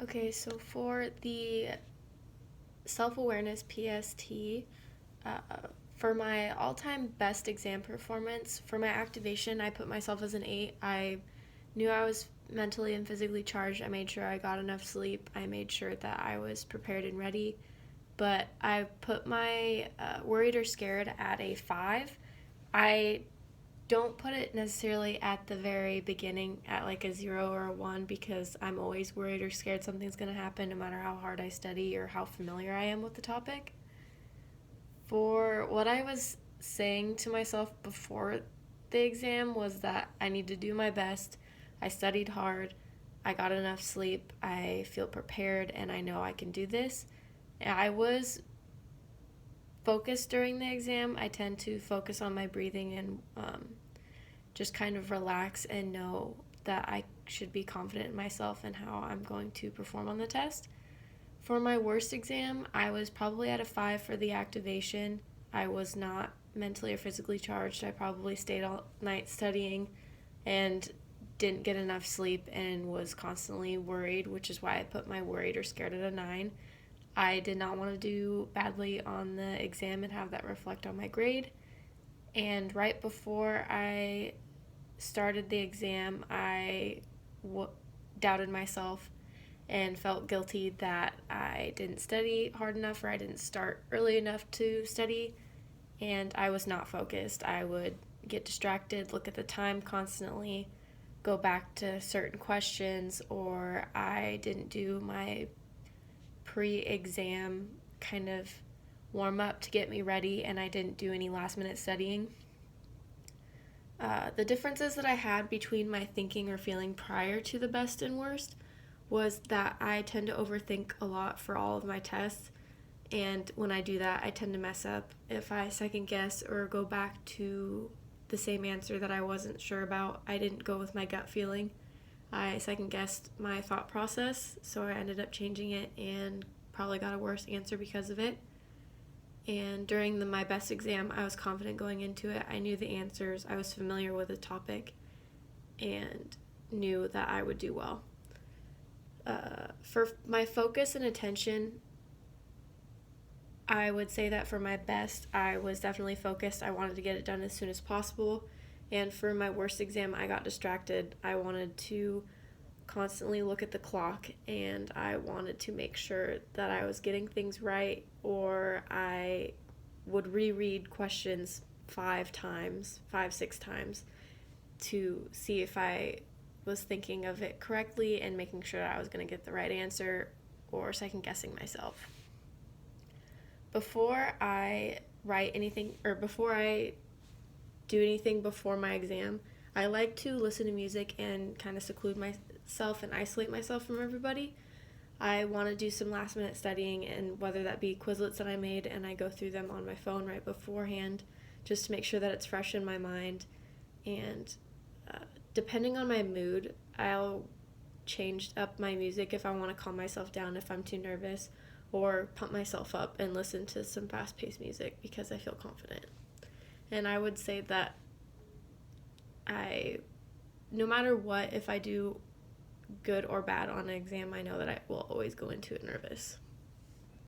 Okay, so for the self-awareness PST, uh, for my all-time best exam performance, for my activation, I put myself as an 8. I knew I was mentally and physically charged. I made sure I got enough sleep. I made sure that I was prepared and ready. But I put my worried or scared at a 5. I don't put it necessarily at the very beginning at like a 0 or a 1 because I'm always worried or scared something's going to happen no matter how hard I study or how familiar I am with the topic. For what I was saying to myself before the exam was that I need to do my best. I studied hard. I got enough sleep. I feel prepared and I know I can do this. I was focused during the exam. I tend to focus on my breathing and just kind of relax and know that I should be confident in myself and how I'm going to perform on the test. For my worst exam, I was probably at a 5 for the activation. I was not mentally or physically charged. I probably stayed all night studying and didn't get enough sleep and was constantly worried, which is why I put my worried or scared at a 9. I did not want to do badly on the exam and have that reflect on my grade. And right before I started the exam, doubted myself and felt guilty that I didn't study hard enough or I didn't start early enough to study, and I was not focused. I would get distracted, look at the time constantly, go back to certain questions, or I didn't do my pre exam kind of warm up to get me ready, and I didn't do any last minute studying. The differences that I had between my thinking or feeling prior to the best and worst was that I tend to overthink a lot for all of my tests, and when I do that, I tend to mess up. If I second guess or go back to the same answer that I wasn't sure about, I didn't go with my gut feeling. I second guessed my thought process, so I ended up changing it and probably got a worse answer because of it. And during my best exam, I was confident going into it. I knew the answers, I was familiar with the topic, and knew that I would do well. For my focus and attention, I would say that for my best, I was definitely focused. I wanted to get it done as soon as possible. And for my worst exam, I got distracted. I wanted to constantly look at the clock and I wanted to make sure that I was getting things right, or I would reread questions 5, 6 times to see if I was thinking of it correctly and making sure that I was going to get the right answer, or second guessing myself. Before I write anything or before I do anything before my exam, I like to listen to music and kind of seclude myself and isolate myself from everybody. I want to do some last minute studying, and whether that be Quizlets that I made and I go through them on my phone right beforehand just to make sure that it's fresh in my mind. And depending on my mood, I'll change up my music if I want to calm myself down if I'm too nervous, or pump myself up and listen to some fast paced music because I feel confident. And I would say that no matter what, if I do good or bad on an exam, I know that I will always go into it nervous.